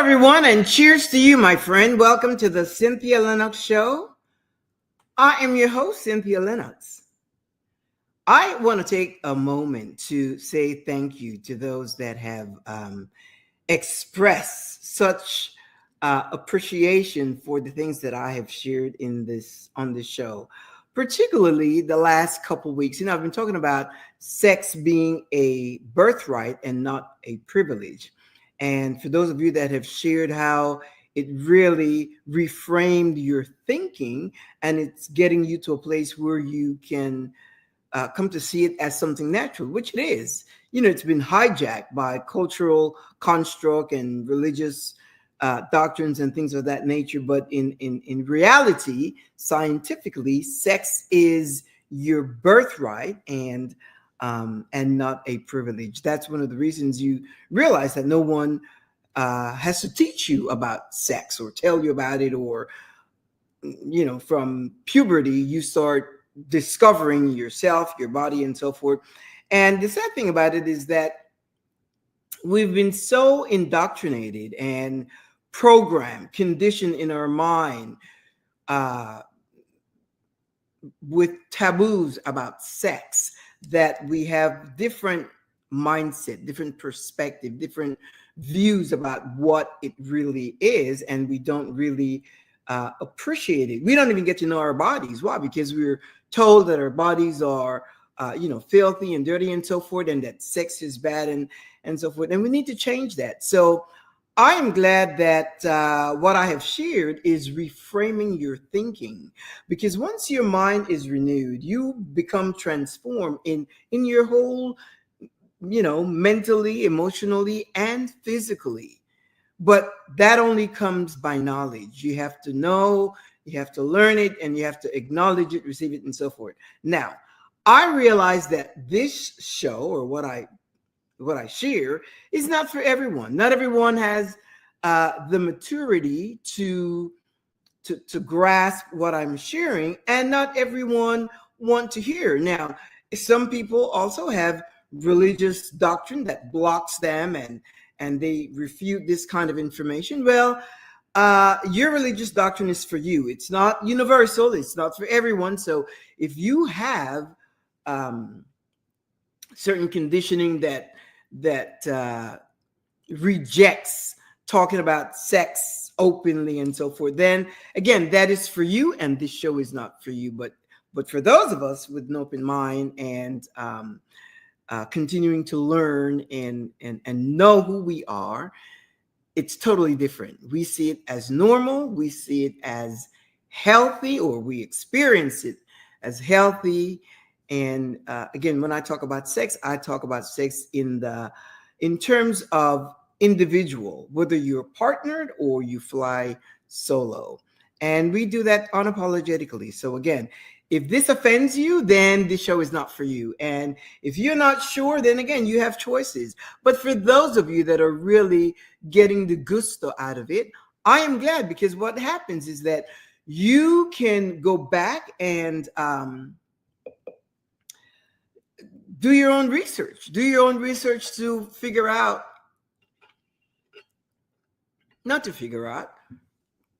everyone, and cheers to you, my friend. Welcome to the Cynthia Linox Show. I am your host, Cynthia Linox. I want to take a moment to say thank you to those that have expressed such appreciation for the things that I have shared on this show, particularly the last couple weeks. I've been talking about sex being a birthright and not a privilege. And for those of you that have shared how it really reframed your thinking and it's getting you to a place where you can come to see it as something natural, which it is. It's been hijacked by cultural construct and religious doctrines and things of that nature. But in reality, scientifically, sex is your birthright and not a privilege. That's one of the reasons you realize that no one has to teach you about sex or tell you about it, or from puberty you start discovering yourself, your body, and so forth. And the sad thing about it is that we've been so indoctrinated and programmed, conditioned in our mind with taboos about sex, that we have different mindset, different perspective, different views about what it really is, and we don't really appreciate it. We don't even get to know our bodies. Why? Because we're told that our bodies are filthy and dirty and so forth, and that sex is bad and so forth. And we need to change that. So I am glad that what I have shared is reframing your thinking, because once your mind is renewed, you become transformed in your whole, mentally, emotionally, and physically. But that only comes by knowledge. You have to know, you have to learn it, and you have to acknowledge it, receive it, and so forth. Now, I realize that this show, or what I share, is not for everyone. Not everyone has the maturity to grasp what I'm sharing, and not everyone want to hear. Now, some people also have religious doctrine that blocks them, and they refute this kind of information. Well, your religious doctrine is for you. It's not universal. It's not for everyone. So if you have certain conditioning that rejects talking about sex openly and so forth, then again, that is for you, and this show is not for you. But for those of us with an open mind and continuing to learn and know who we are, it's totally different. We see it as normal. We see it as healthy, or we experience it as healthy. And again, when I talk about sex, I talk about sex in terms of individual, whether you're partnered or you fly solo. And we do that unapologetically. So again, if this offends you, then this show is not for you. And if you're not sure, then again, you have choices. But for those of you that are really getting the gusto out of it, I am glad, because what happens is that you can go back and do your own research. Do your own research to figure out, not to figure out,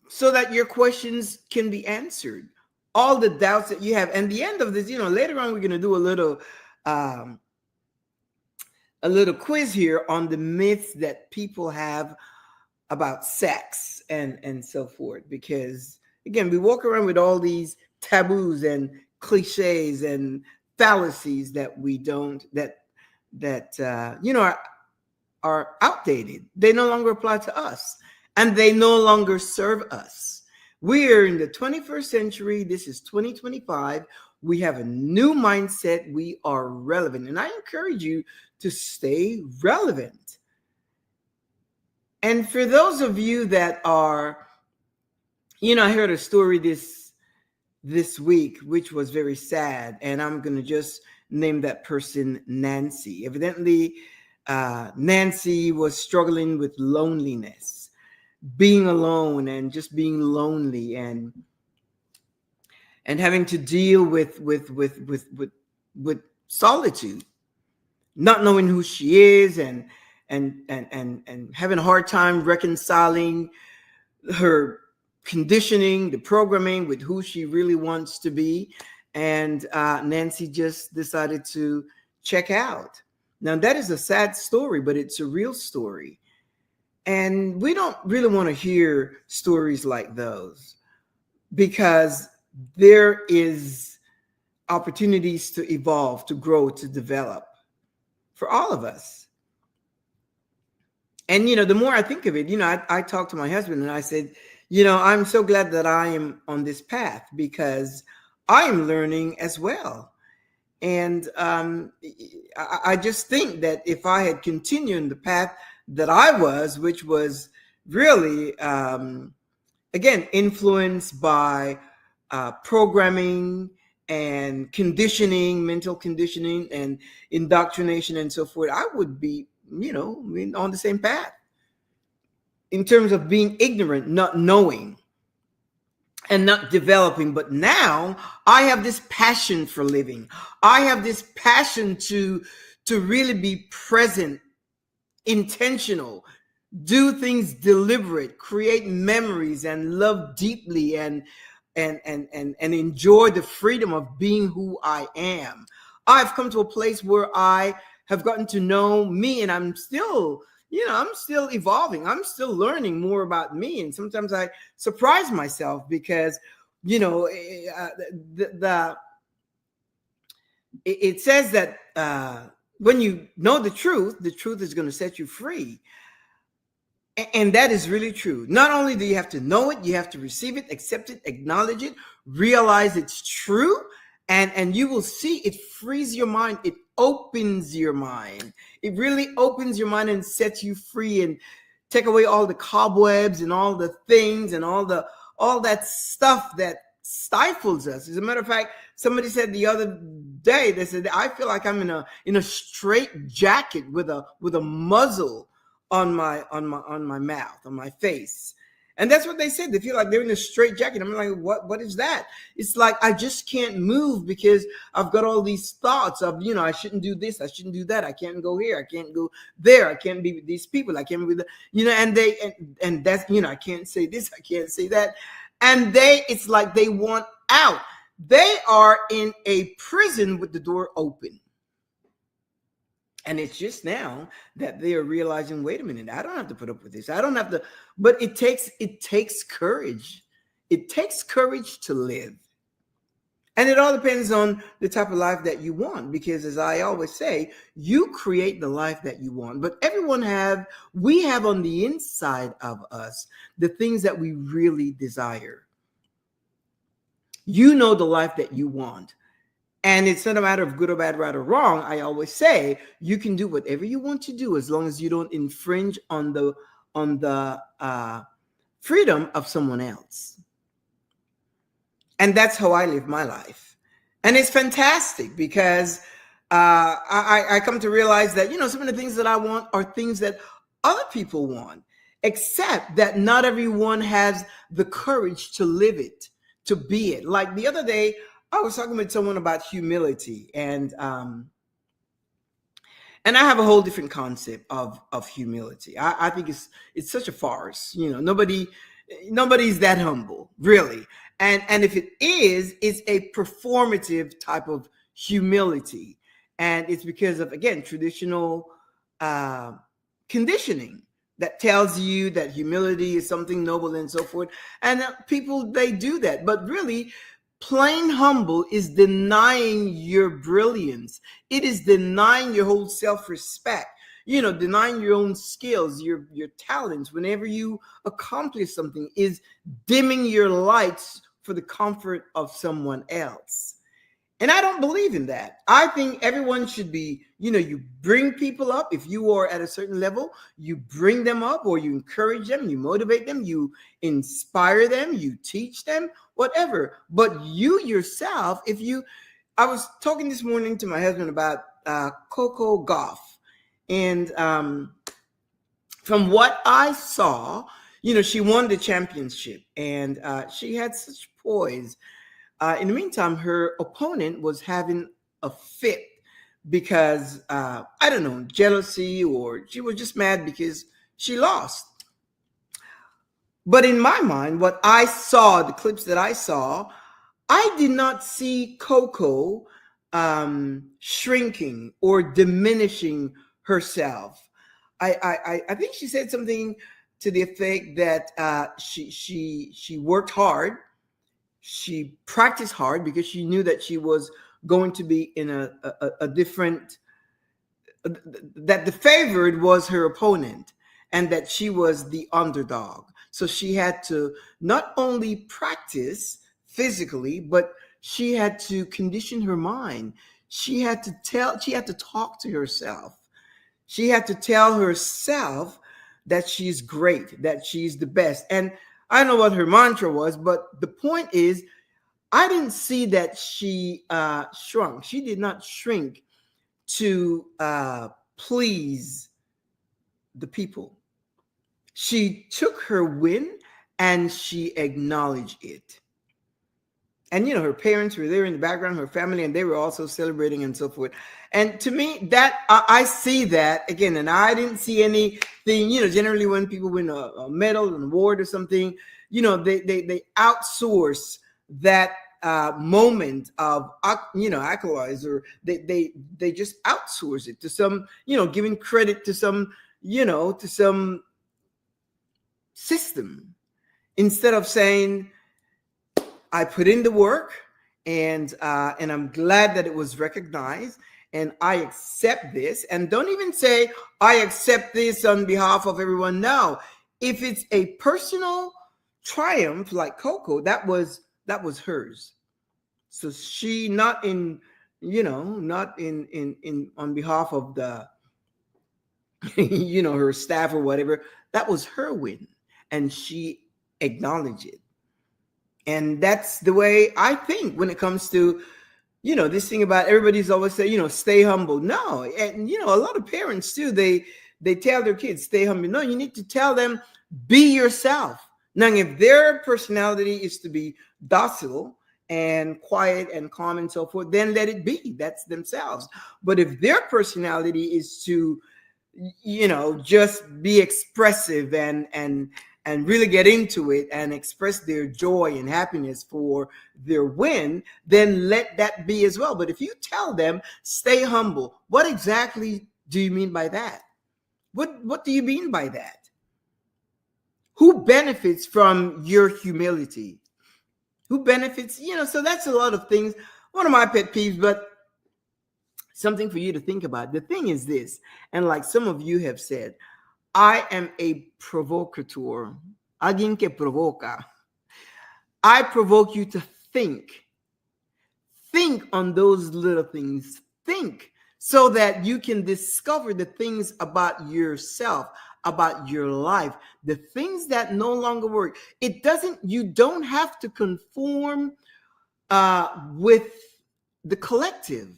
so that your questions can be answered. All the doubts that you have. And the end of this, later on, we're going to do a little quiz here on the myths that people have about sex and so forth. Because again, we walk around with all these taboos and cliches and fallacies that we don't, are outdated. They no longer apply to us, and they no longer serve us. We are in the 21st century. This is 2025. We have a new mindset. We are relevant. And I encourage you to stay relevant. And for those of you that are, I heard a story this week, which was very sad. And I'm going to just name that person Nancy. Evidently, Nancy was struggling with loneliness, being alone and just being lonely, and having to deal with solitude, not knowing who she is, and and having a hard time reconciling her conditioning, the programming with who she really wants to be. And Nancy just decided to check out. Now, that is a sad story, but it's a real story. And we don't really want to hear stories like those, because there is opportunities to evolve, to grow, to develop for all of us. And, the more I think of it, I talked to my husband and I said, I'm so glad that I am on this path, because I am learning as well. And I just think that if I had continued in the path that I was, which was really, again, influenced by programming and conditioning, mental conditioning and indoctrination and so forth, I would be, on the same path in terms of being ignorant, not knowing and not developing. But now I have this passion for living. I have this passion to really be present, intentional, do things deliberate, create memories, and love deeply, and enjoy the freedom of being who I am. I've come to a place where I have gotten to know me, and I'm still evolving. I'm still learning more about me. And sometimes I surprise myself because, it says that when you know the truth is going to set you free. And that is really true. Not only do you have to know it, you have to receive it, accept it, acknowledge it, realize it's true, and you will see it frees your mind. It opens your mind. It really opens your mind and sets you free, and take away all the cobwebs and all the things and all that stuff that stifles us. As a matter of fact, somebody said the other day, they said, I feel like I'm in a straight jacket with a muzzle on my mouth, on my face. And that's what they said. They feel like they're in a straight jacket. I'm like, what is that? It's like, I just can't move because I've got all these thoughts of, I shouldn't do this, I shouldn't do that, I can't go here, I can't go there, I can't be with these people, I can't be with and that's, I can't say this, I can't say that. And it's like they want out. They are in a prison with the door open. And it's just now that they are realizing, wait a minute, I don't have to put up with this. I don't have to, but it takes courage. It takes courage to live. And it all depends on the type of life that you want, because as I always say, you create the life that you want. But we have on the inside of us the things that we really desire. You know the life that you want. And it's not a matter of good or bad, right or wrong. I always say you can do whatever you want to do as long as you don't infringe on the freedom of someone else. And that's how I live my life. And it's fantastic because I come to realize that, some of the things that I want are things that other people want, except that not everyone has the courage to live it, to be it. Like the other day, I was talking with someone about humility, and I have a whole different concept of humility. I think it's such a farce. Nobody's that humble, really. And if it is, it's a performative type of humility, and it's because of, again, traditional conditioning that tells you that humility is something noble and so forth. And people, they do that, but really, plain humble is denying your brilliance. It is denying your whole self-respect, denying your own skills, your talents. Whenever you accomplish something, is dimming your lights for the comfort of someone else. And I don't believe in that. I think everyone should be, you bring people up. If you are at a certain level, you bring them up, or you encourage them, you motivate them, you inspire them, you teach them, whatever. But you yourself, I was talking this morning to my husband about Coco Gauff. And from what I saw, she won the championship, and she had such poise. In the meantime, her opponent was having a fit because I don't know, jealousy, or she was just mad because she lost. But in my mind, what I saw, the clips that I saw, I did not see Coco shrinking or diminishing herself. I think she said something to the effect that she worked hard, she practiced hard because she knew that she was going to be in a different, that the favored was her opponent and that she was the underdog. So she had to not only practice physically, but she had to condition her mind. She had to talk to herself. She had to tell herself that she's great, that she's the best. And I don't know what her mantra was, but the point is, I didn't see that she shrunk. She did not shrink to please the people. She took her win and she acknowledged it. And her parents were there in the background, her family, and they were also celebrating and so forth. And to me, that I see that again, and I didn't see anything. Generally when people win a medal, an award, or something, they outsource that moment of accolades, or they just outsource it to some, giving credit to some, to some system, instead of saying, I put in the work, and I'm glad that it was recognized, and I accept this. And don't even say I accept this on behalf of everyone. No, if it's a personal triumph like Coco, that was hers. So she not in on behalf of the her staff or whatever. That was her win, and she acknowledged it. And that's the way I think when it comes to, this thing about everybody's always say, stay humble. No. And, a lot of parents too, they tell their kids, stay humble. No, you need to tell them, be yourself. Now, if their personality is to be docile and quiet and calm and so forth, then let it be. That's themselves. But if their personality is to, just be expressive and really get into it and express their joy and happiness for their win, then let that be as well. But if you tell them, stay humble, what exactly do you mean by that? What do you mean by that? Who benefits from your humility? Who benefits? So that's a lot of things. One of my pet peeves, but something for you to think about. The thing is this, and like some of you have said, I am a provocateur. Alguien que provoca. I provoke you to think. Think on those little things. Think so that you can discover the things about yourself, about your life, the things that no longer work. You don't have to conform with the collective.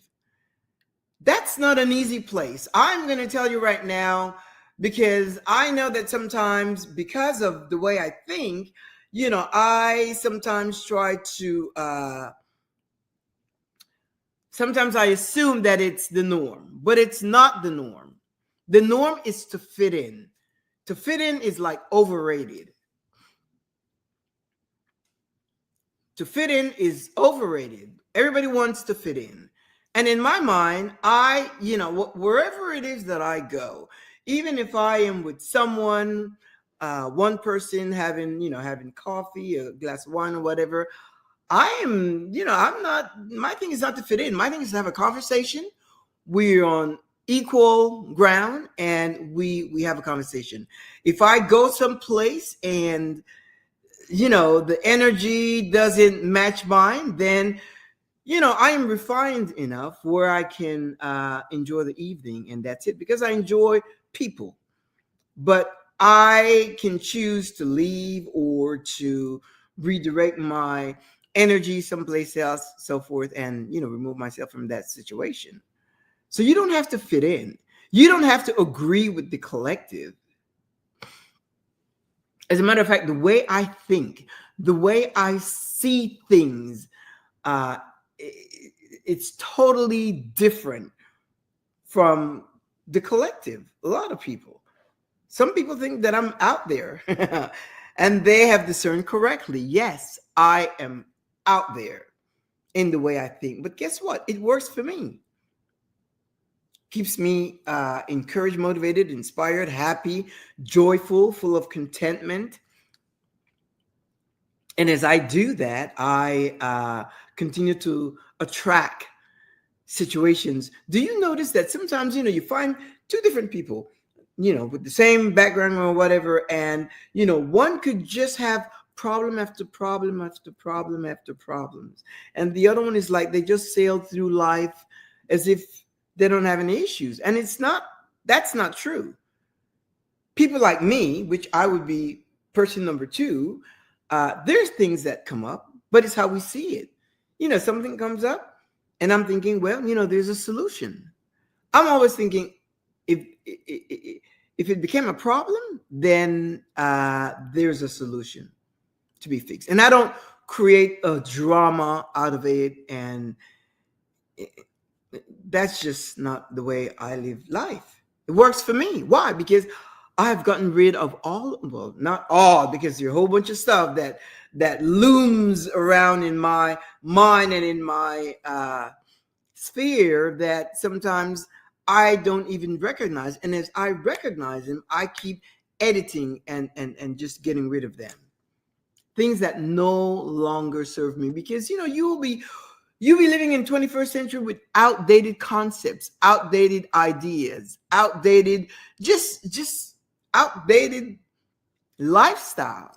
That's not an easy place. I'm going to tell you right now, because I know that sometimes, because of the way I think, I sometimes try to, sometimes I assume that it's the norm, but it's not the norm. The norm is to fit in. To fit in is like overrated. To fit in is overrated. Everybody wants to fit in. And in my mind, wherever it is that I go, even if I am with someone, one person having coffee, a glass of wine or whatever, I am, my thing is not to fit in. My thing is to have a conversation. We're on equal ground and we have a conversation. If I go someplace and, the energy doesn't match mine, then I am refined enough where I can enjoy the evening, and that's it, because I enjoy people. But I can choose to leave or to redirect my energy someplace else, so forth, and remove myself from that situation. So you don't have to fit in. You don't have to agree with the collective. As a matter of fact, the way I think, the way I see things, it's totally different from the collective. A lot of people. Some people think that I'm out there and they have discerned correctly. Yes, I am out there in the way I think. But guess what? It works for me. Keeps me encouraged, motivated, inspired, happy, joyful, full of contentment. And as I do that, I continue to attract situations. Do you notice that sometimes, you find two different people, with the same background or whatever, and, one could just have problem after problem after problem after problems. And the other one is like they just sailed through life as if they don't have any issues. And that's not true. People like me, which I would be person number two, there's things that come up, but it's how we see it. Something comes up and I'm thinking, well, there's a solution. I'm always thinking if it became a problem, then there's a solution to be fixed. And I don't create a drama out of it. And that's just not the way I live life. It works for me. Why? Because I've gotten rid of well, not all, because there's a whole bunch of stuff that looms around in my mind and in my sphere that sometimes I don't even recognize. And as I recognize them, I keep editing and just getting rid of them. Things that no longer serve me, because you'll be living in 21st century with outdated concepts, outdated ideas, outdated just outdated lifestyle.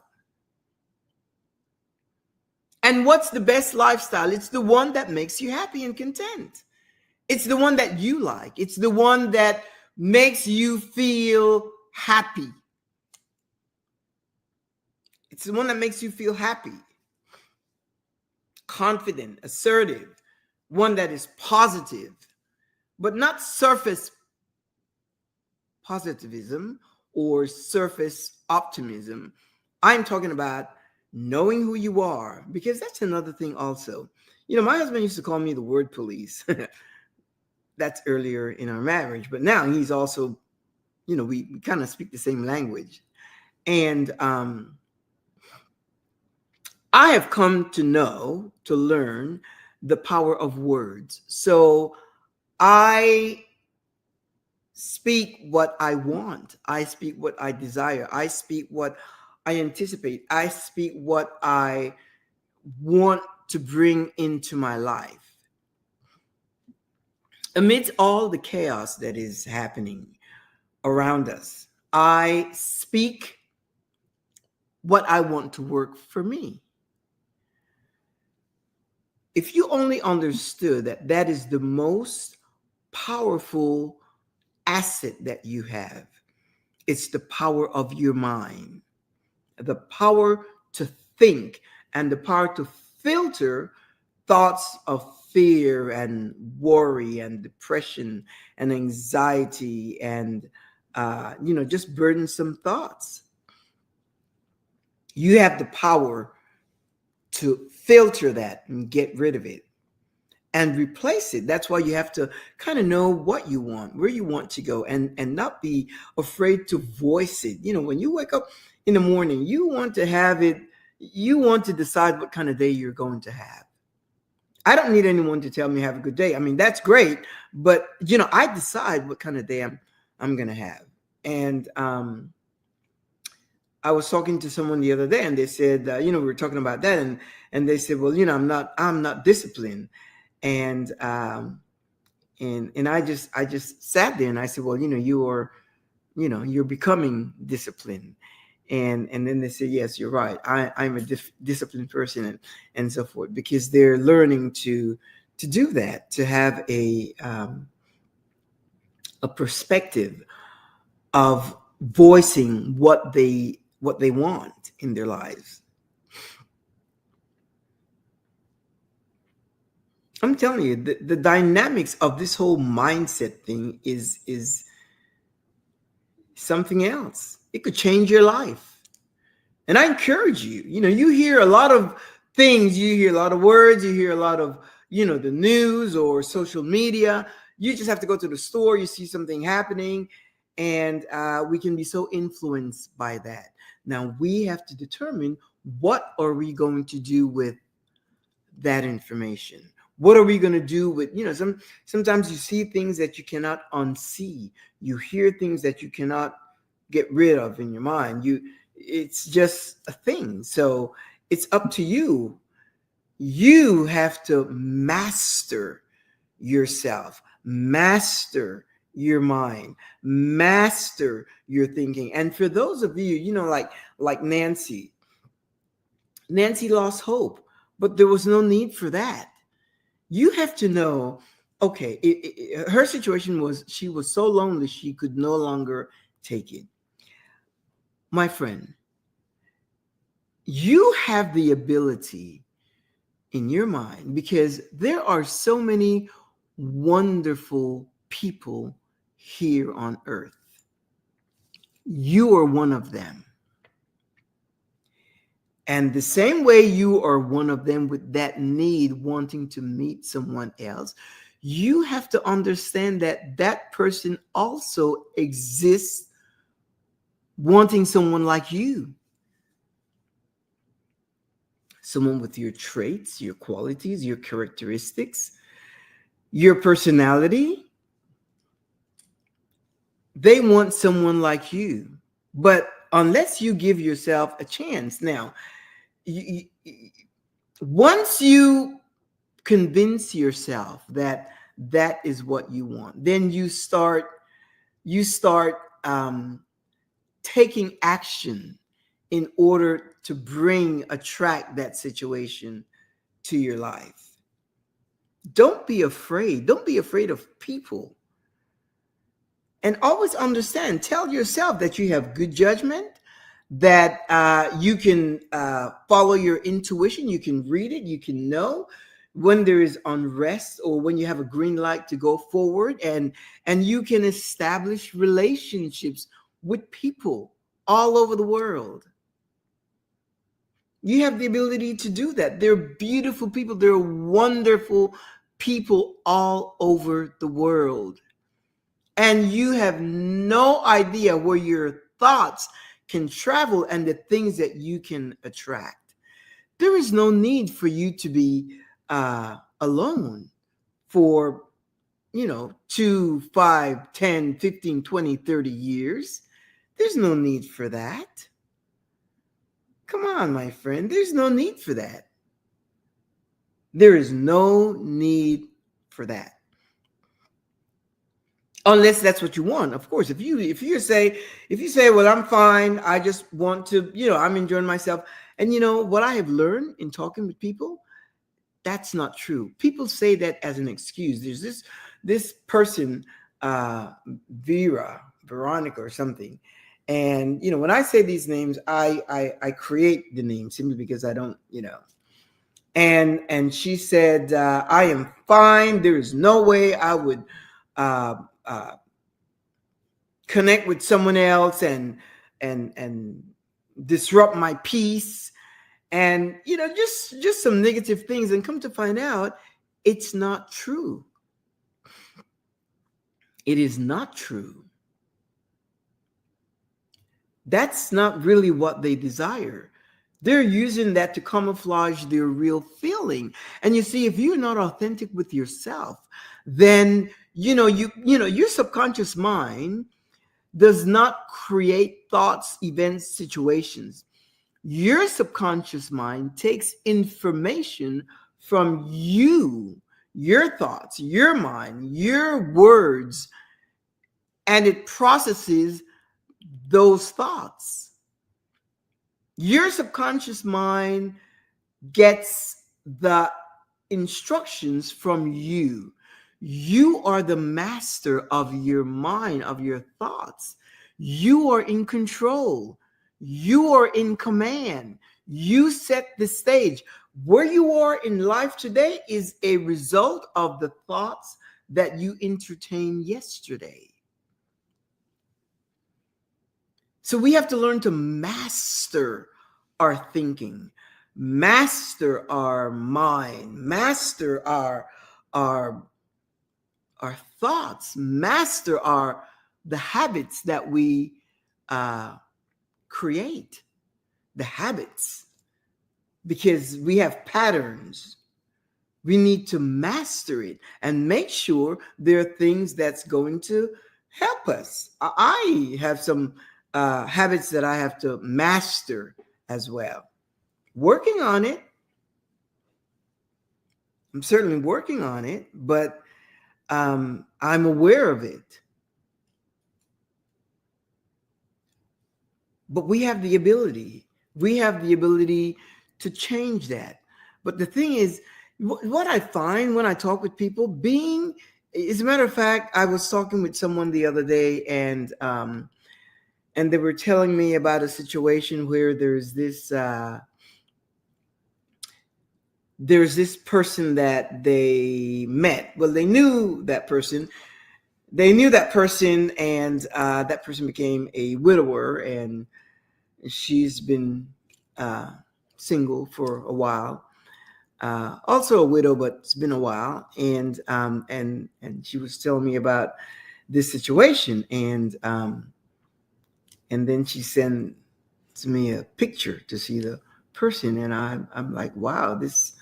And what's the best lifestyle? It's the one that makes you happy and content. It's the one that you like. It's the one that makes you feel happy. It's the one that makes you feel happy, confident, assertive, one that is positive, but not surface positivism or surface optimism. I'm talking about knowing who you are, because that's another thing also. My husband used to call me the word police. That's earlier in our marriage, but now he's also, we kind of speak the same language. And I have come to learn the power of words. So I speak what I want. I speak what I desire. I speak what I anticipate. I speak what I want to bring into my life. Amidst all the chaos that is happening around us, I speak what I want to work for me. If you only understood that is the most powerful asset that you have, it's the power of your mind, the power to think, and the power to filter thoughts of fear and worry and depression and anxiety and just burdensome thoughts. You have the power to filter that and get rid of it and replace it. That's why you have to kind of know what you want, where you want to go, and not be afraid to voice it. When you wake up in the morning, you want to have it, you want to decide what kind of day you're going to have. I don't need anyone to tell me have a good day. I mean, that's great, but I decide what kind of day I'm going to have. And I was talking to someone the other day, and they said, we were talking about that, and they said, well, I'm not disciplined, and I just sat there and I said, well, you're becoming disciplined, and then they said, yes, you're right. I'm a disciplined person, and so forth, because they're learning to do that, to have a perspective of voicing what they want in their lives. I'm telling you, the dynamics of this whole mindset thing is something else. It could change your life. And I encourage you, you hear a lot of things, you hear a lot of words, you hear a lot of, the news or social media. You just have to go to the store, you see something happening, and we can be so influenced by that. Now we have to determine, what are we going to do with that information? What are we going to do with, sometimes you see things that you cannot unsee. You hear things that you cannot get rid of in your mind. It's just a thing. So it's up to you. You have to master yourself, master your mind, master your thinking. And for those of you, like Nancy lost hope, but there was no need for that. You have to know, okay, her situation was, she was so lonely she could no longer take it. My friend, you have the ability in your mind, because there are so many wonderful people here on earth. You are one of them. And the same way you are one of them with that need, wanting to meet someone else, you have to understand that that person also exists wanting someone like you. Someone with your traits, your qualities, your characteristics, your personality. They want someone like you. But unless you give yourself a chance. Now, once you convince yourself that that is what you want, then you start taking action in order to attract that situation to your life. Don't be afraid. Don't be afraid of people. And always understand, tell yourself that you have good judgment, that you can follow your intuition. You can read it. You can know when there is unrest or when you have a green light to go forward, and you can establish relationships with people all over the world. You have the ability to do that. There are beautiful people. There are wonderful people all over the world. And you have no idea where your thoughts can travel and the things that you can attract. There is no need for you to be alone for, 2, 5, 10, 15, 20, 30 years. There's no need for that. Come on, my friend. There's no need for that. There is no need for that. Unless that's what you want. Of course, if you say, well, I'm fine, I just want to, I'm enjoying myself. And what I have learned in talking with people, that's not true. People say that as an excuse. There's this person, Veronica or something. And when I say these names, I create the name simply because I don't, And she said, I am fine. There is no way I would connect with someone else and disrupt my peace, and just some negative things. And come to find out, it's not true. It is not true. That's not really what they desire. They're using that to camouflage their real feeling. And you see, if you're not authentic with yourself, then your subconscious mind does not create thoughts, events, situations. Your subconscious mind takes information from you, your thoughts, your mind, your words, and it processes those thoughts. Your subconscious mind gets the instructions from you. You are the master of your mind, of your thoughts. You are in control. You are in command. You set the stage. Where you are in life today is a result of the thoughts that you entertained yesterday. So we have to learn to master our thinking, master our mind, master our our thoughts, master the habits that we create, the habits, because we have patterns. We need to master it and make sure there are things that's going to help us. I have some habits that I have to master as well. Working on it. I'm certainly working on it, but I'm aware of it. But we have the ability. We have the ability to change that. But the thing is, what I find when I talk with people, as a matter of fact, I was talking with someone the other day, and they were telling me about a situation where there's this person that they met. Well, they knew that person. And that person became a widower, and she's been single for a while. Also a widow, but it's been a while. And she was telling me about this situation, and then she sent me a picture to see the person, and I'm like, wow, this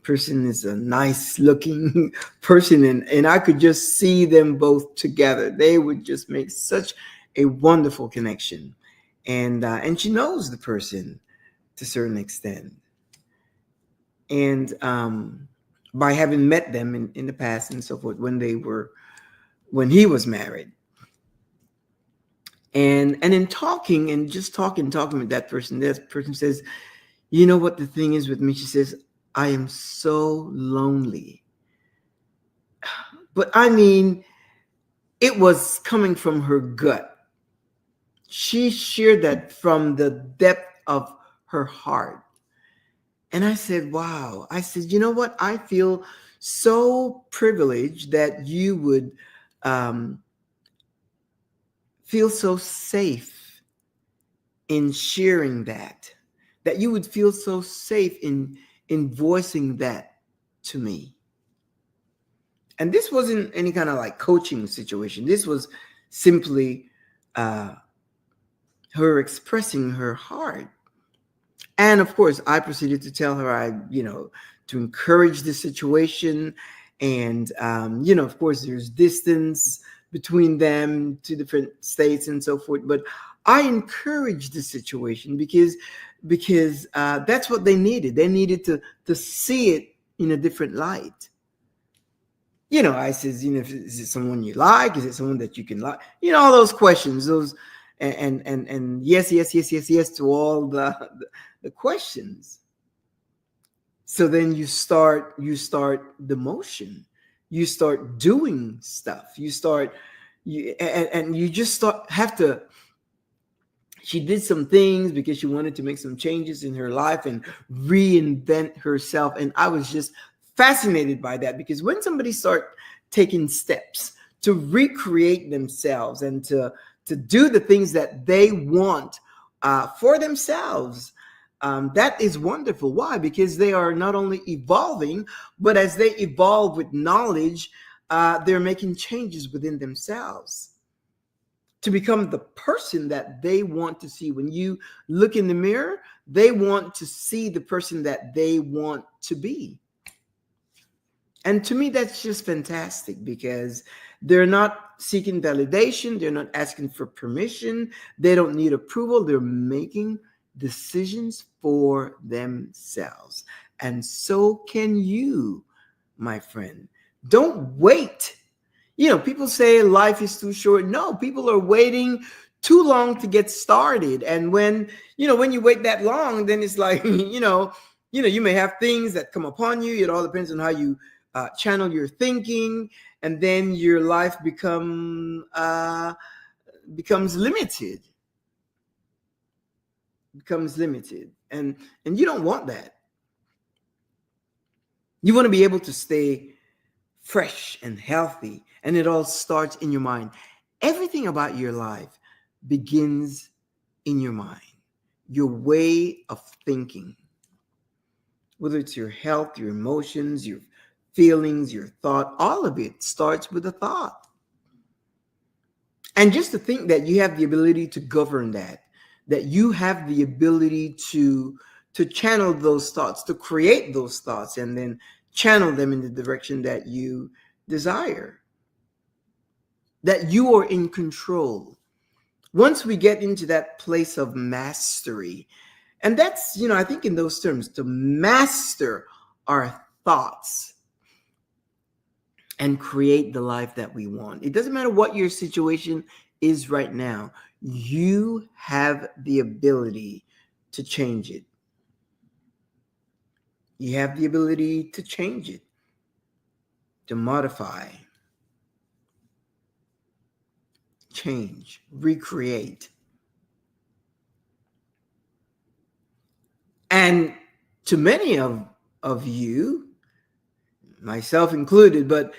person is a nice looking person, and I could just see them both together. They would just make such a wonderful connection, and she knows the person to a certain extent, and by having met them in the past and so forth, when he was married, and in talking and just talking with that person says, you know what the thing is with me? She says, I am so lonely. But I mean, it was coming from her gut. She shared that from the depth of her heart. And I said, wow. I said, you know what? I feel so privileged that you would feel so safe in sharing that you would feel so safe in voicing that to me. And this wasn't any kind of like coaching situation. This was simply her expressing her heart. And of course, I proceeded to tell her to encourage the situation. And, of course, there's distance between them, 2 different states and so forth. But I encouraged the situation because that's what they needed. They needed to see it in a different light. I says, is it someone you like? Is it someone that you can like? All those questions, those, and yes to all the questions. So then you start the motion. You start doing stuff. You just have to. She did some things because she wanted to make some changes in her life and reinvent herself. And I was just fascinated by that, because when somebody start taking steps to recreate themselves and to do the things that they want for themselves, that is wonderful. Why? Because they are not only evolving, but as they evolve with knowledge, they're making changes within themselves to become the person that they want to see. When you look in the mirror, they want to see the person that they want to be. And to me, that's just fantastic, because they're not seeking validation. They're not asking for permission. They don't need approval. They're making decisions for themselves. And so can you, my friend. Don't wait. People say life is too short. No, people are waiting too long to get started. And when you wait that long, then it's like, you may have things that come upon you. It all depends on how you channel your thinking, and then your life becomes limited. And you don't want that. You want to be able to stay fresh and healthy, and it all starts in your mind. Everything about your life begins in your mind, your way of thinking, whether it's your health, your emotions, your feelings, your thought, all of it starts with a thought. And just to think that you have the ability to govern that you have the ability to channel those thoughts, to create those thoughts, and then channel them in the direction that you desire, that you are in control. Once we get into that place of mastery, and that's, I think in those terms, to master our thoughts and create the life that we want. It doesn't matter what your situation is right now. You have the ability to change it. You have the ability to change it, to modify, change, recreate. And to many of you, myself included, but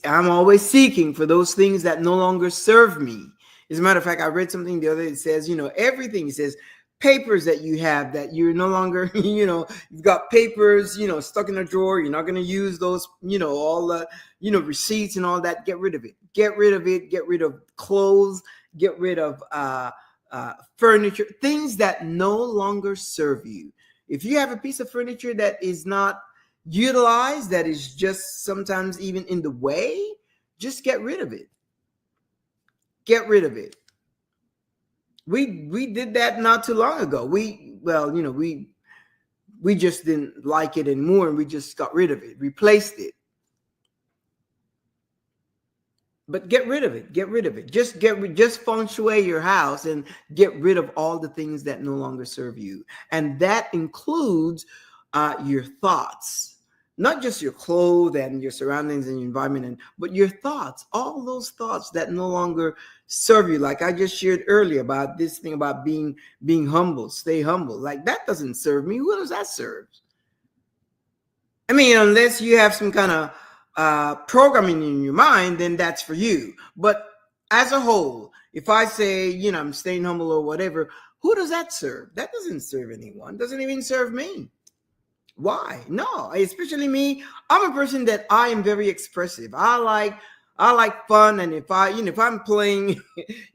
I'm always seeking for those things that no longer serve me. As a matter of fact, I read something the other day that says, everything, it says papers that you have that you're no longer, you've got papers, stuck in a drawer. You're not going to use those, all the, receipts and all that. Get rid of it. Get rid of it. Get rid of clothes. Get rid of furniture, things that no longer serve you. If you have a piece of furniture that is not utilized, that is just sometimes even in the way, just get rid of it. Get rid of it. We did that not too long ago. We just didn't like it anymore, and we just got rid of it, replaced it. But get rid of it. Get rid of it. Just feng shui your house and get rid of all the things that no longer serve you. And that includes your thoughts, not just your clothes and your surroundings and your environment, but your thoughts, all those thoughts that no longer serve you. Like I just shared earlier about this thing about being humble, stay humble. Like that doesn't serve me. Who does that serve? I mean, unless you have some kind of programming in your mind, then that's for you. But as a whole, if I say, I'm staying humble or whatever, who does that serve? That doesn't serve anyone. Doesn't even serve me. Why? No, especially me. I'm a person that I am very expressive. I like fun, and if I'm playing,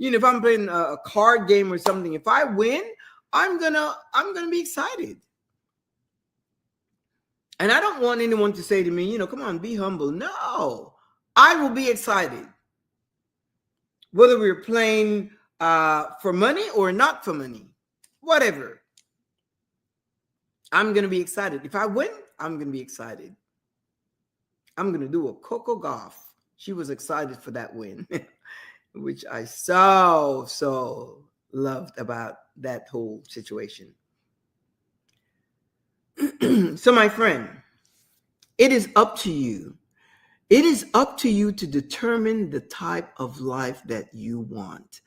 if I'm playing a card game or something, if I win, I'm gonna be excited. And I don't want anyone to say to me, come on, be humble. No, I will be excited. Whether we're playing for money or not for money, whatever. I'm going to be excited. If I win, I'm going to be excited. I'm going to do a Coco Golf. She was excited for that win, which I so loved about that whole situation. So, my friend, it is up to you. It is up to you to determine the type of life that you want.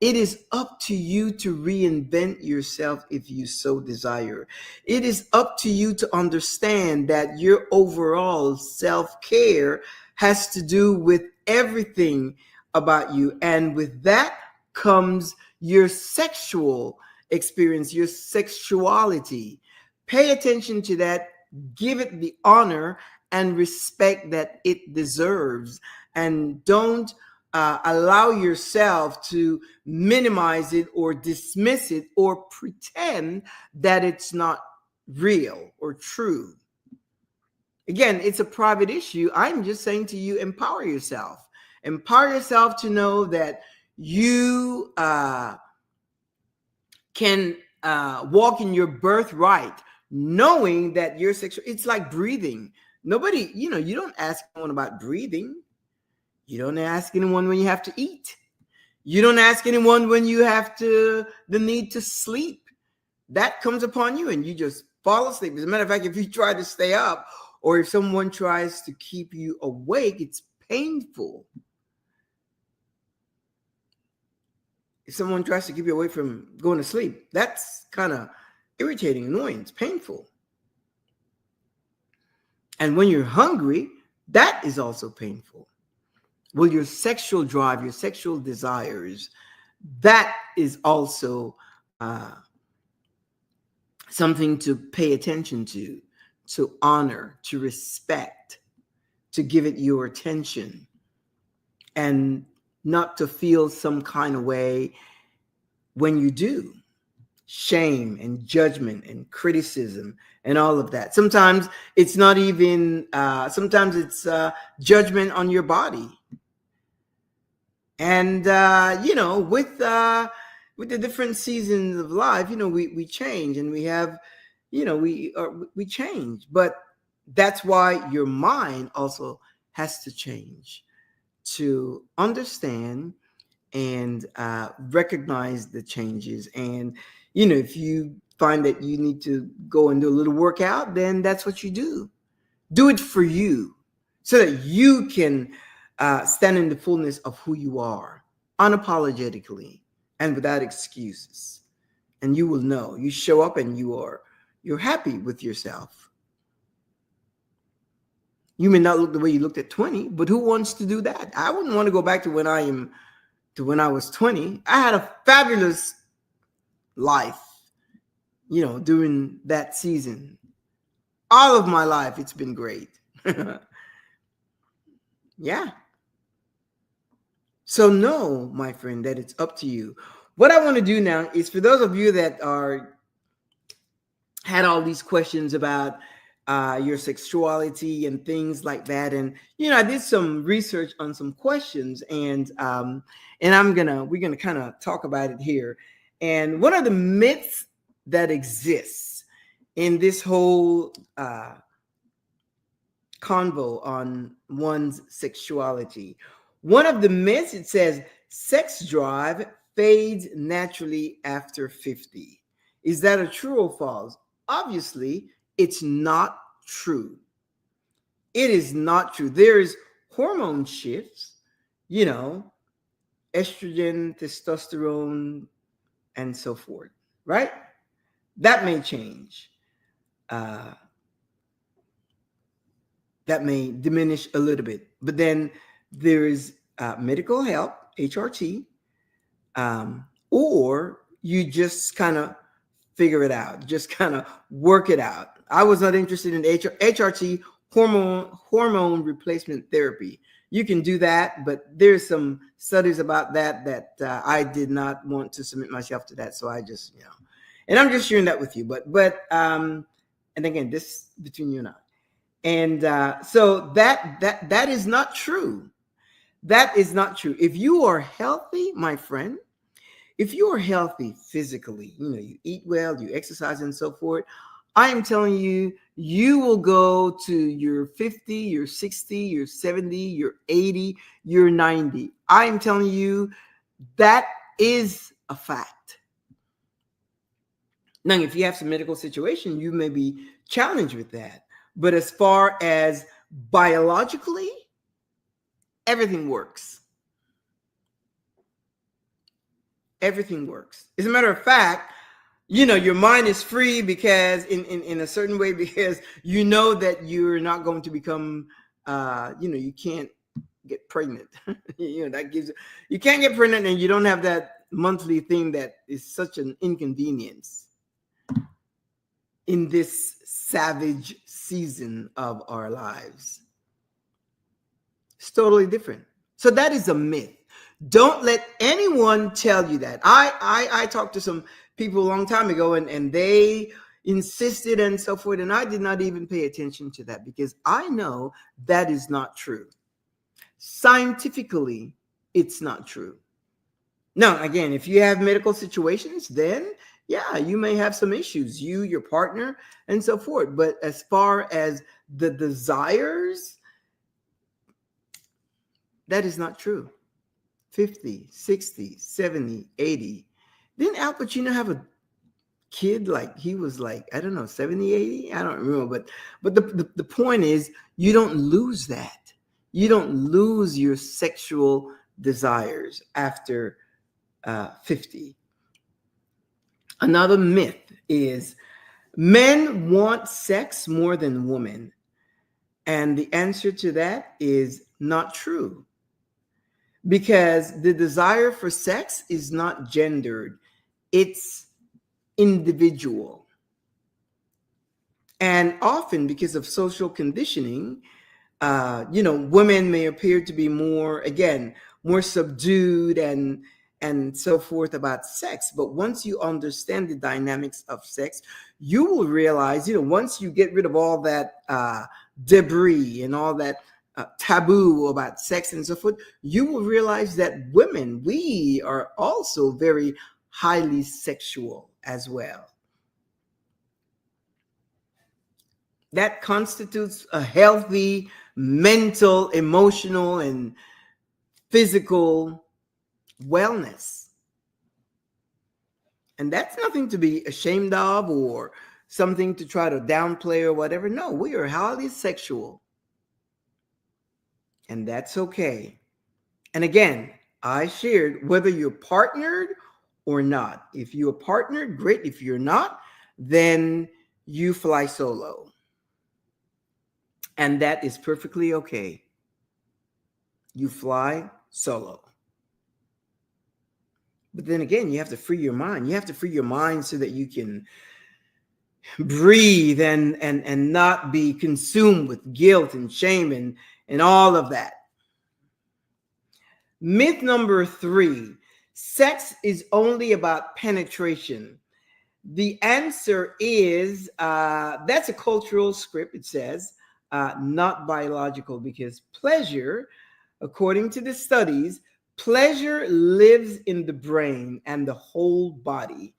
It is up to you to reinvent yourself if you so desire. It is up to you to understand that your overall self-care has to do with everything about you. And with that comes your sexual experience, your sexuality. Pay attention to that. Give it the honor and respect that it deserves. And don't allow yourself to minimize it or dismiss it or pretend that it's not real or true. Again, it's a private issue. I'm just saying to you, empower yourself. Empower yourself to know that you can walk in your birthright, knowing that you're sexual. It's like breathing. Nobody, you don't ask anyone about breathing. You don't ask anyone when you have to eat. You don't ask anyone when you have the need to sleep. That comes upon you and you just fall asleep. As a matter of fact, if you try to stay up or if someone tries to keep you awake, it's painful. If someone tries to keep you away from going to sleep, that's kind of irritating, annoying. It's painful. And when you're hungry, that is also painful. Well, your sexual drive, your sexual desires, that is also something to pay attention to honor, to respect. to give it your attention and not to feel some kind of way when you do. Shame and judgment and criticism and all of that. Sometimes it's not even, sometimes it's judgment on your body. And, with the different seasons of life, we change, and we have, we change. But that's why your mind also has to change to understand and recognize the changes. And, if you find that you need to go and do a little workout, then that's what you do. Do it for you so that you can stand in the fullness of who you are, unapologetically and without excuses. And you will know, you show up and you're happy with yourself. You may not look the way you looked at 20, but who wants to do that? I wouldn't want to go back to when I was 20. I had a fabulous life, during that season. All of my life, it's been great. Yeah. So know, my friend, that it's up to you. What I want to do now is, for those of you that had all these questions about your sexuality and things like that, and I did some research on some questions, and we're gonna kind of talk about it here. And one of the myths that exists in this whole convo on one's sexuality, one of the myths, it says sex drive fades naturally after 50. Is that a true or false? Obviously, it's not true. It is not true. There is hormone shifts, estrogen, testosterone, and so forth, right? That may change. That may diminish a little bit. But then there is medical help, HRT, or you just kind of figure it out, just kind of work it out. I was not interested in HRT, hormone replacement therapy. You can do that, but there's some studies about that I did not want to submit myself to that. So I just, and I'm just sharing that with you. But and again, this between you and I. And so that is not true. That is not true. If you are healthy, my friend, if you are healthy physically, you eat well, you exercise and so forth, I am telling you, you will go to your 50, your 60, your 70, your 80, your 90. I am telling you, that is a fact. Now, if you have some medical situation, you may be challenged with that. But as far as biologically, everything works. Everything works. As a matter of fact, your mind is free because in a certain way, because that you're not going to become, you can't get pregnant. That gives you can't get pregnant, and you don't have that monthly thing that is such an inconvenience in this savage season of our lives. It's totally different. So that is a myth. Don't let anyone tell you that. I talked to some people a long time ago, and they insisted and so forth, and I did not even pay attention to that because I know that is not true. Scientifically, it's not true. Now, again, if you have medical situations, then yeah, you may have some issues, you, your partner, and so forth. But as far as the desires, that is not true. 50, 60, 70, 80. Didn't Al Pacino have a kid he was 70, 80? I don't remember. But the point is, you don't lose that. You don't lose your sexual desires after 50. Another myth is men want sex more than women. And the answer to that is not true. Because the desire for sex is not gendered. It's individual. And often, because of social conditioning, Women may appear to be more, again, more subdued and so forth about sex. But once you understand the dynamics of sex, you will realize, once you get rid of all that debris and all that taboo about sex and so forth, you will realize that women, we are also very highly sexual as well. That constitutes a healthy mental, emotional, and physical wellness. And that's nothing to be ashamed of or something to try to downplay or whatever. No, we are highly sexual. And that's okay. And again, I shared whether you're partnered or not. If you're partnered, great. If you're not, then you fly solo. And that is perfectly okay. You fly solo. But then again, you have to free your mind. You have to free your mind so that you can breathe and not be consumed with guilt and shame and all of that. Myth number 3, sex is only about penetration. The answer is that's a cultural script, it says, not biological, because pleasure, according to the studies, pleasure lives in the brain and the whole body.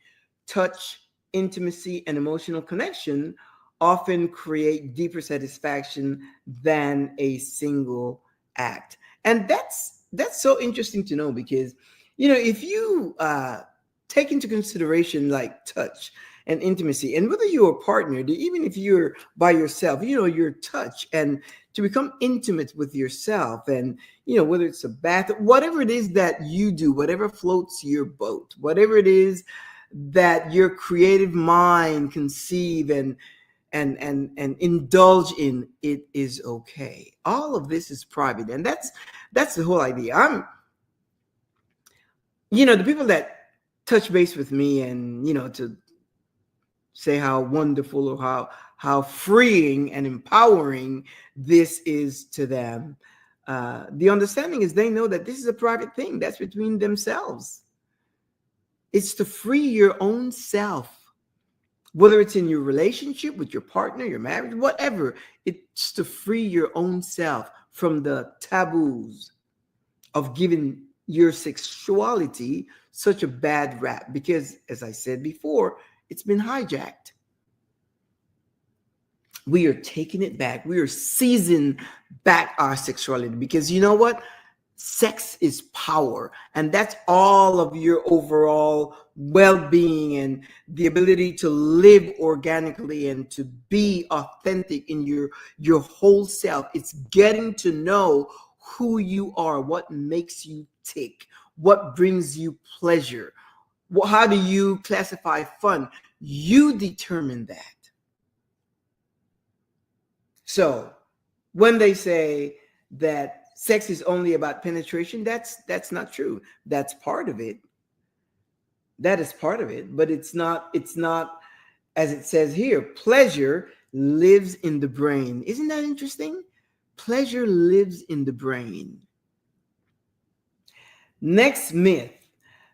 Touch, intimacy, and emotional connection often create deeper satisfaction than a single act. And that's so interesting to know, because if you take into consideration like touch and intimacy, and whether you're partnered, even if you're by yourself, your touch and to become intimate with yourself, and whether it's a bath, whatever it is that you do, whatever floats your boat, whatever it is that your creative mind conceive and indulge in, it is okay. All of this is private, and that's the whole idea. The people that touch base with me and to say how wonderful or how freeing and empowering this is to them, the understanding is they know that this is a private thing that's between themselves. It's to free your own self, whether it's in your relationship with your partner, your marriage, whatever. It's to free your own self from the taboos of giving your sexuality such a bad rap, because, as I said before, it's been hijacked. We are taking it back. We are seizing back our sexuality, because you know what? Sex is power, and that's all of your overall well-being and the ability to live organically and to be authentic in your whole self. It's getting to know who you are, what makes you tick, what brings you pleasure. How do you classify fun? You determine that. So when they say that sex is only about penetration, that's not true. That's part of it. That is part of it, but it's not, as it says here, pleasure lives in the brain. Isn't that interesting? Pleasure lives in the brain. Next myth: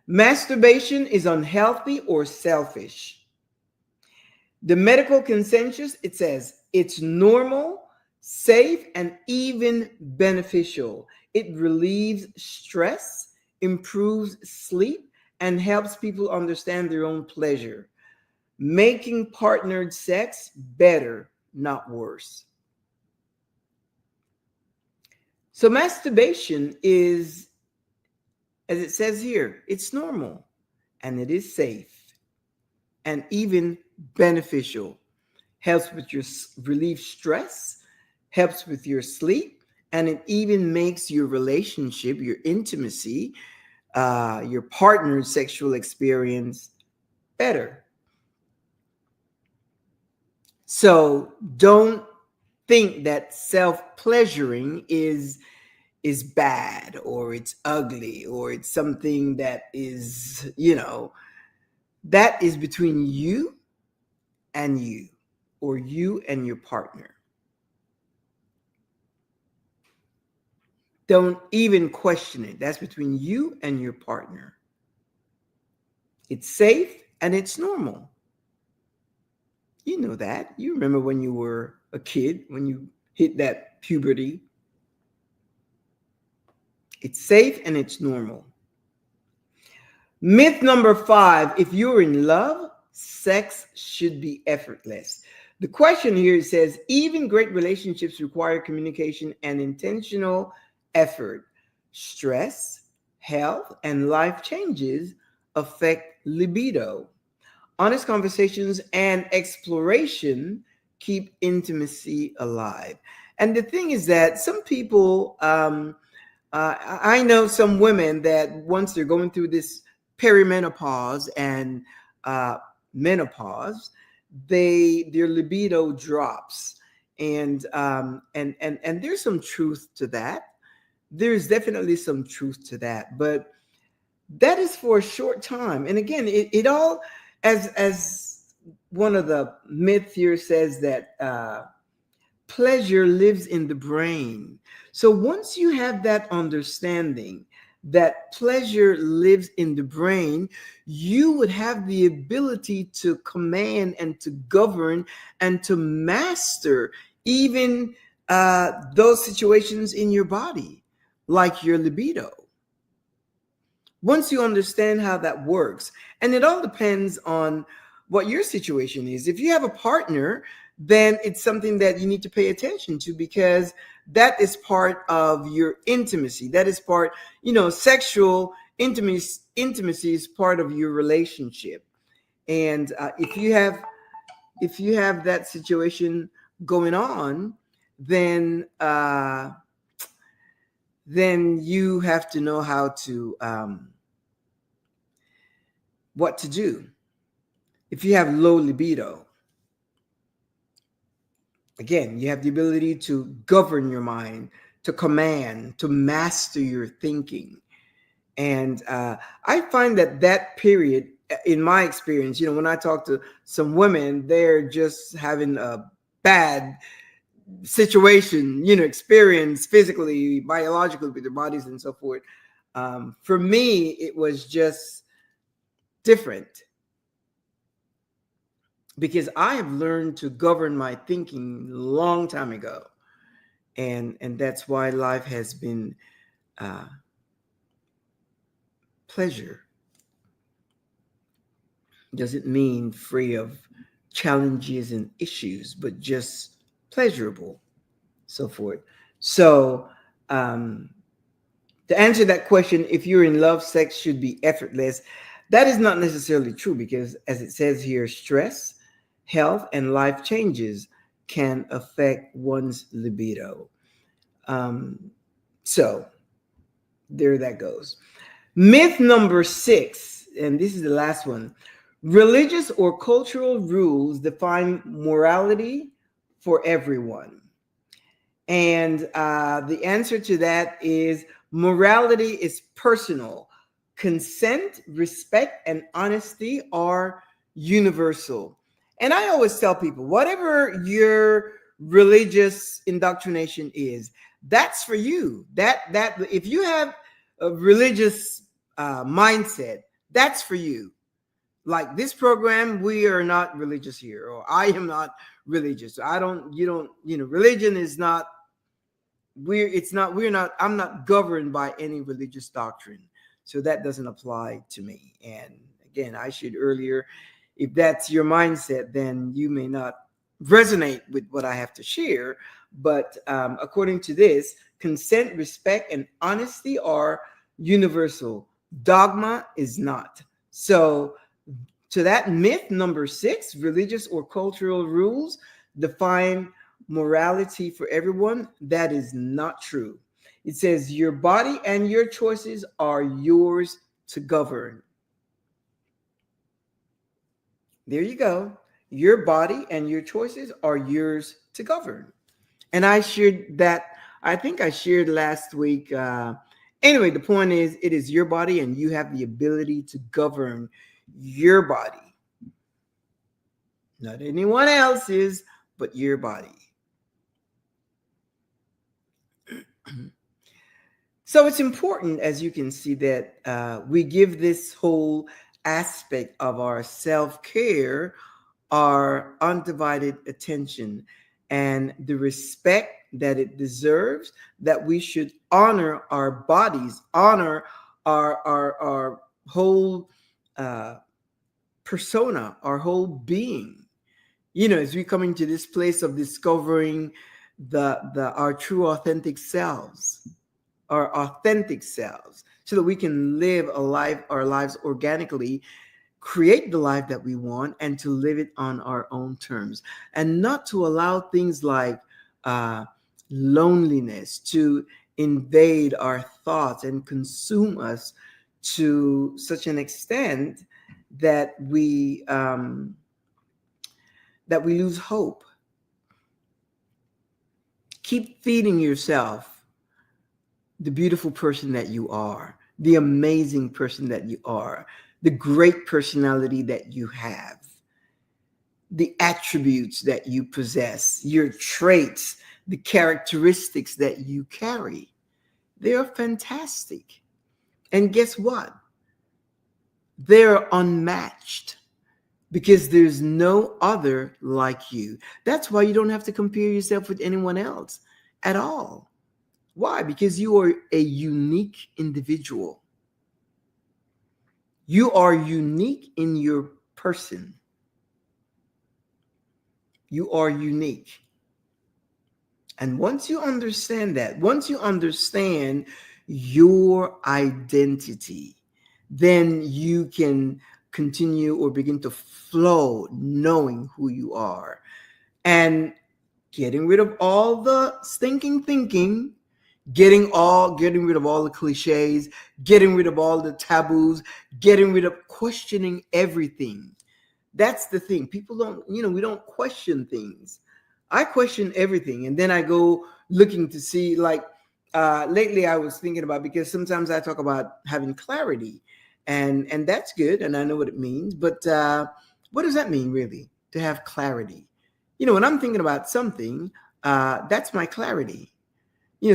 masturbation is unhealthy or selfish. The medical consensus, it says it's normal, safe, and even beneficial. It relieves stress, improves sleep, and helps people understand their own pleasure, making partnered sex better, not worse. So masturbation is, as it says here, it's normal, and it is safe, and even beneficial. Helps with your relief stress, helps with your sleep, and it even makes your relationship, your intimacy, your partner's sexual experience better. So don't think that self-pleasuring is bad, or it's ugly, or it's something that is, that is between you and you, or you and your partner. Don't even question it. That's between you and your partner. It's safe and it's normal. You know that. You remember when you were a kid, when you hit that puberty. It's safe and it's normal. Myth number 5, if you're in love, sex should be effortless. The question here says, even great relationships require communication and intentional effort. Stress, health, and life changes affect libido. Honest conversations and exploration keep intimacy alive. And the thing is that some people, I know some women that once they're going through this perimenopause and uh, menopause, their libido drops, and there's some truth to that. There's definitely some truth to that, but that is for a short time. And again, it all, as one of the myths here says, that pleasure lives in the brain. So once you have that understanding that pleasure lives in the brain, you would have the ability to command and to govern and to master even those situations in your body, like your libido. Once you understand how that works, and it all depends on what your situation is. If you have a partner, then it's something that you need to pay attention to, because that is part of your intimacy. That is part, sexual intimacy is part of your relationship. And if you have that situation going on, then you have to know how to what to do. If you have low libido, again, you have the ability to govern your mind, to command, to master your thinking. And I find that period, in my experience, when I talk to some women, they're just having a bad situation, experience physically, biologically, with their bodies and so forth. For me, it was just different, because I have learned to govern my thinking a long time ago. And that's why life has been pleasure. Doesn't mean free of challenges and issues, but just pleasurable, so forth. So to answer that question, if you're in love, sex should be effortless. That is not necessarily true, because as it says here, stress, health, and life changes can affect one's libido. So there that goes. Myth number 6, and this is the last one. Religious or cultural rules define morality for everyone. And the answer to that is morality is personal. Consent, respect, and honesty are universal. And I always tell people, whatever your religious indoctrination is, that's for you. That if you have a religious mindset, that's for you. Like this program, we are not religious here, or I am not religious. Religion is not, I'm not governed by any religious doctrine. So that doesn't apply to me. And again, I shared earlier, if that's your mindset, then you may not resonate with what I have to share. But according to this, consent, respect, and honesty are universal. Dogma is not. So to that myth number 6, religious or cultural rules define morality for everyone, that is not true. It says your body and your choices are yours to govern. There you go. Your body and your choices are yours to govern. And I shared that, I think I shared last week. Anyway, the point is, it is your body and you have the ability to govern your body. Not anyone else's, but your body. So it's important, as you can see, that we give this whole aspect of our self-care our undivided attention and the respect that it deserves, that we should honor our bodies, honor our whole uh, persona, our whole being. As we come into this place of discovering the our true authentic selves, our authentic selves, so that we can live our lives organically, create the life that we want, and to live it on our own terms, and not to allow things like uh, loneliness to invade our thoughts and consume us to such an extent that we lose hope. Keep feeding yourself the beautiful person that you are, the amazing person that you are, the great personality that you have, the attributes that you possess, your traits, the characteristics that you carry. They're fantastic. And guess what? They're unmatched because there's no other like you. That's why you don't have to compare yourself with anyone else at all. Why? Because you are a unique individual. You are unique in your person. You are unique. And once you understand that, once you understand your identity, then you can continue or begin to flow knowing who you are and getting rid of all the stinking thinking, getting rid of all the cliches, getting rid of all the taboos, getting rid of questioning everything. That's the thing. People don't, we don't question things. I question everything. And then I go looking to see, like, lately I was thinking about, because sometimes I talk about having clarity, and that's good. And I know what it means. But what does that mean, really, to have clarity? When I'm thinking about something, that's my clarity.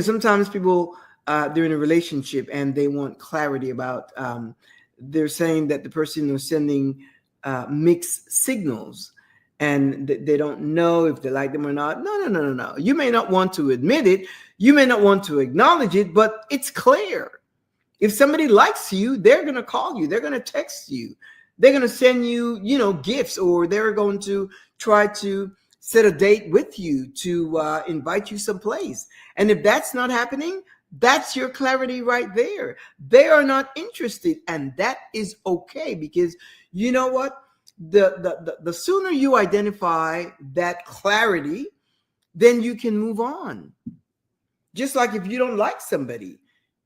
Sometimes people, they're in a relationship and they want clarity about, they're saying that the person is sending mixed signals, and they don't know if they like them or not. No, no, no, no, no. You may not want to admit it. You may not want to acknowledge it, but it's clear. If somebody likes you, they're going to call you. They're going to text you. They're going to send you, gifts, or they're going to try to set a date with you to invite you someplace. And if that's not happening, that's your clarity right there. They are not interested, and that is okay, because you know what? The sooner you identify that clarity, then you can move on. Just like if you don't like somebody,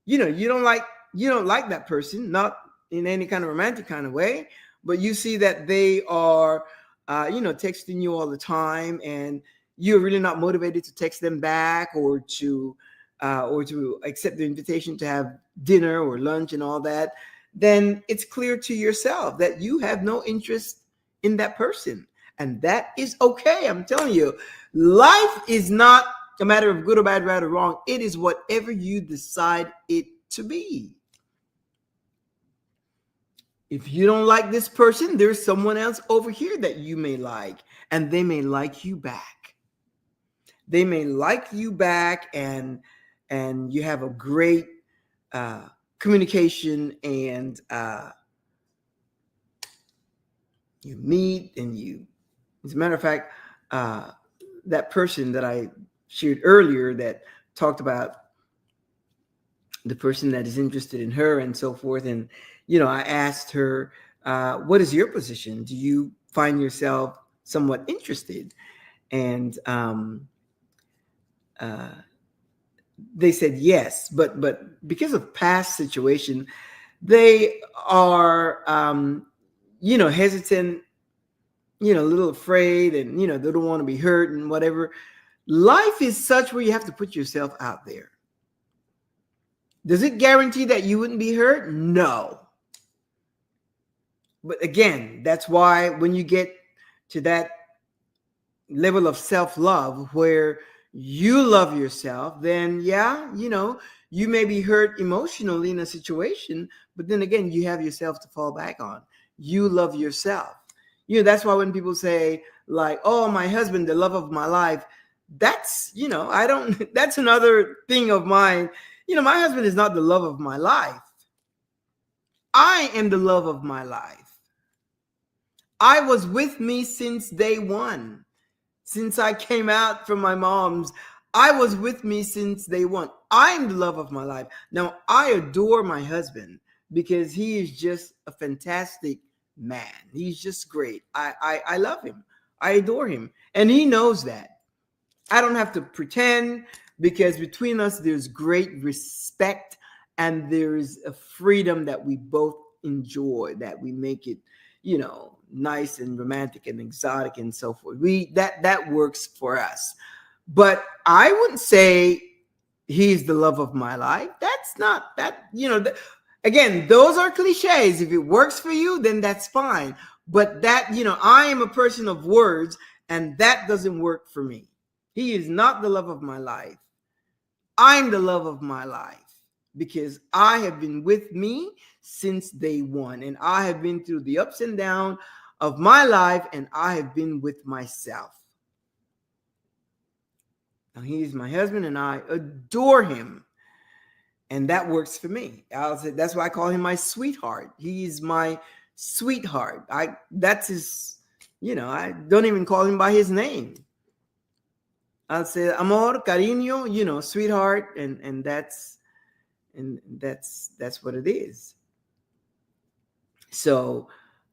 you don't like that person, not in any kind of romantic kind of way, but you see that they are texting you all the time, and you're really not motivated to text them back, or to accept the invitation to have dinner or lunch and all that. Then it's clear to yourself that you have no interest in that person, and that is okay. I'm telling you, life is not a matter of good or bad, right or wrong. It is whatever you decide it to be. If you don't like this person, there's someone else over here that you may like, and they may like you back. They may like you back, and you have a great communication, and you meet, and as a matter of fact, that person that I shared earlier that talked about the person that is interested in her and so forth. And, I asked her, what is your position? Do you find yourself somewhat interested? And they said yes, but because of past situation, they are, hesitant, a little afraid, and, they don't want to be hurt and whatever. Life is such where you have to put yourself out there. Does it guarantee that you wouldn't be hurt? No. But again, that's why when you get to that level of self-love where you love yourself, then yeah, You may be hurt emotionally in a situation, but then again, you have yourself to fall back on. You love yourself. That's why when people say, like, oh, my husband, the love of my life, that's, I don't, that's another thing of mine. My husband is not the love of my life. I am the love of my life. I was with me since day one. Since I came out from my mom's, I was with me since day one. I'm the love of my life. Now, I adore my husband because he is just a fantastic man. He's just great. I love him. I adore him. And he knows that. I don't have to pretend, because between us, there's great respect and there's a freedom that we both enjoy, that we make it, nice and romantic and exotic and so forth. That works for us. But I wouldn't say he's the love of my life. That's not that, again, those are cliches. If it works for you, then that's fine. But that, I am a person of words, and that doesn't work for me. He is not the love of my life. I'm the love of my life, because I have been with me since day one, and I have been through the ups and downs of my life, and I have been with myself. Now, he is my husband, and I adore him, and that works for me. I'll say that's why I call him my sweetheart. He's my sweetheart. That's his. I don't even call him by his name. I'll say amor, cariño, sweetheart, and that's what it is. So,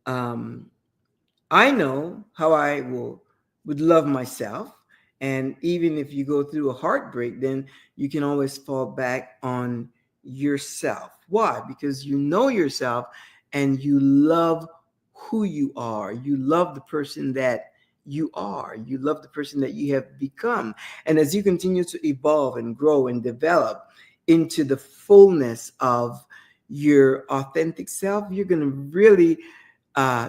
I know how I would love myself. And even if you go through a heartbreak, then you can always fall back on yourself. Why? Because you know yourself and you love who you are. You love the person that you are. You love the person that you have become. And as you continue to evolve and grow and develop into the fullness of your authentic self, you're going to really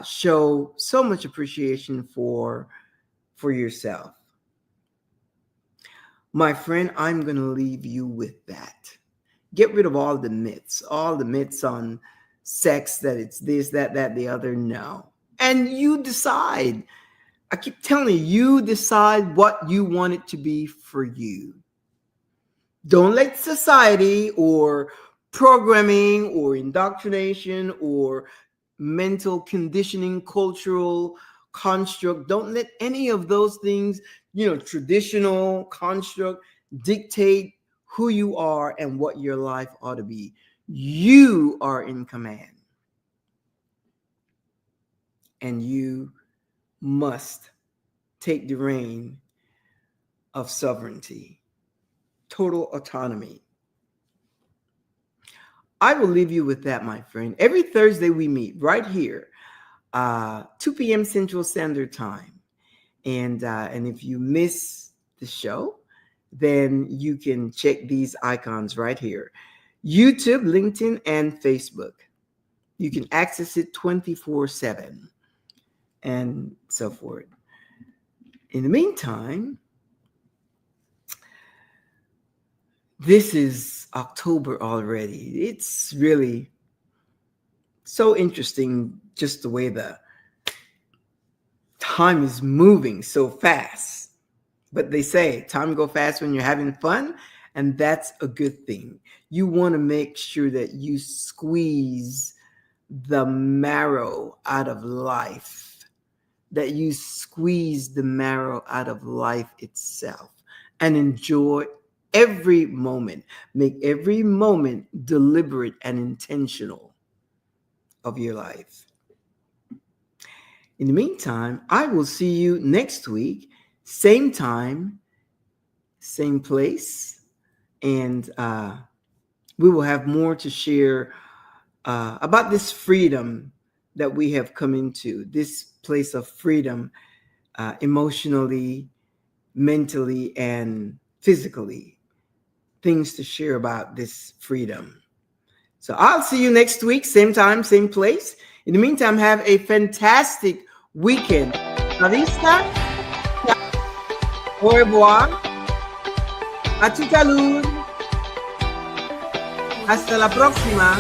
show so much appreciation for yourself. My friend, I'm going to leave you with that. Get rid of all the myths on sex, that it's this, that, the other. No. And you decide. I keep telling you decide what you want it to be for you. Don't let society or programming or indoctrination or mental conditioning, cultural construct, don't let any of those things, traditional construct, dictate who you are and what your life ought to be. You are in command. And you must take the reign of sovereignty, total autonomy. I will leave you with that, my friend. Every Thursday we meet right here, 2 p.m. Central Standard Time. And if you miss the show, then you can check these icons right here: YouTube, LinkedIn, and Facebook. You can access it 24/7 and so forth. In the meantime, this is October already. It's really so interesting, just the way the time is moving so fast. But they say time go fast when you're having fun, and that's a good thing. You want to make sure that you squeeze the marrow out of life, that you squeeze the marrow out of life itself, and enjoy every moment. Make every moment deliberate and intentional of your life. In the meantime, I will see you next week, same time, same place, and we will have more to share about this freedom that we have come into, this place of freedom, emotionally, mentally, and physically. Things to share about this freedom. So I'll see you next week, same time, same place. In the meantime, have a fantastic weekend. La vista. Au revoir. À tout à l'heure. Hasta la próxima.